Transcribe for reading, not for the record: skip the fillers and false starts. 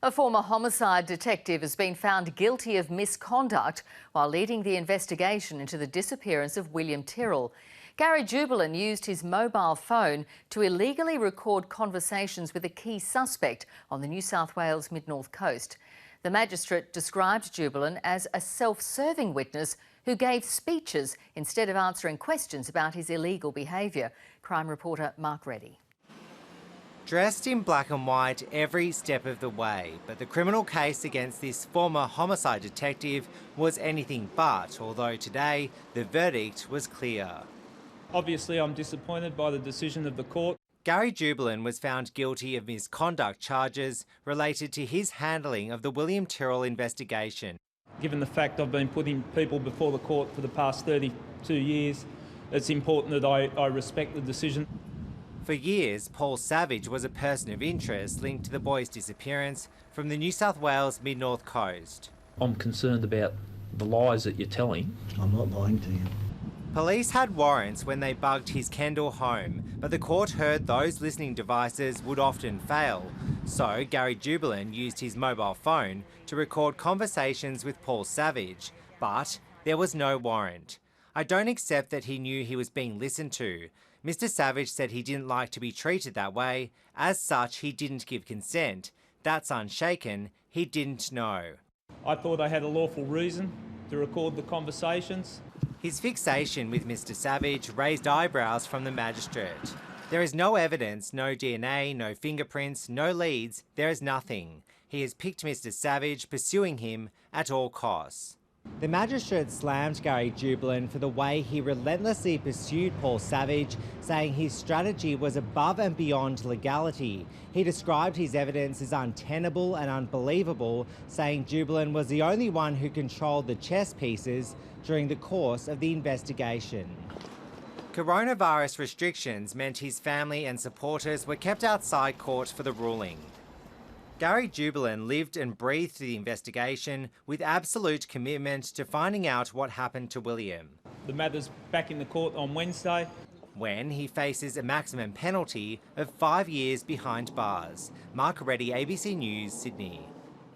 A former homicide detective has been found guilty of misconduct while leading the investigation into the disappearance of William Tyrrell. Gary Jubelin used his mobile phone to illegally record conversations with a key suspect on the New South Wales mid-north coast. The magistrate described Jubelin as a self-serving witness who gave speeches instead of answering questions about his illegal behaviour. Crime reporter Mark Reddie. Dressed in black and white every step of the way, but the criminal case against this former homicide detective was anything but, although today the verdict was clear. Obviously, I'm disappointed by the decision of the court. Gary Jubelin was found guilty of misconduct charges related to his handling of the William Tyrrell investigation. Given the fact I've been putting people before the court for the past 32 years, it's important that I respect the decision. For years, Paul Savage was a person of interest linked to the boy's disappearance from the New South Wales mid-north coast. I'm concerned about the lies that you're telling. I'm not lying to you. Police had warrants when they bugged his Kendall home, but the court heard those listening devices would often fail. So Gary Jubelin used his mobile phone to record conversations with Paul Savage, but there was no warrant. I don't accept that he knew he was being listened to. Mr. Savage said he didn't like to be treated that way. As such, he didn't give consent. That's unshaken. He didn't know. I thought I had a lawful reason to record the conversations. His fixation with Mr. Savage raised eyebrows from the magistrate. There is no evidence, no DNA, no fingerprints, no leads. There is nothing. He has picked Mr. Savage, pursuing him at all costs. The magistrate slammed Gary Jubelin for the way he relentlessly pursued Paul Savage, saying his strategy was above and beyond legality. He described his evidence as untenable and unbelievable, saying Jubelin was the only one who controlled the chess pieces during the course of the investigation. Coronavirus restrictions meant his family and supporters were kept outside court for the ruling. Gary Jubelin lived and breathed the investigation with absolute commitment to finding out what happened to William. The matter's back in the court on Wednesday, when he faces a maximum penalty of 5 years behind bars. Mark Reddie ABC News, Sydney.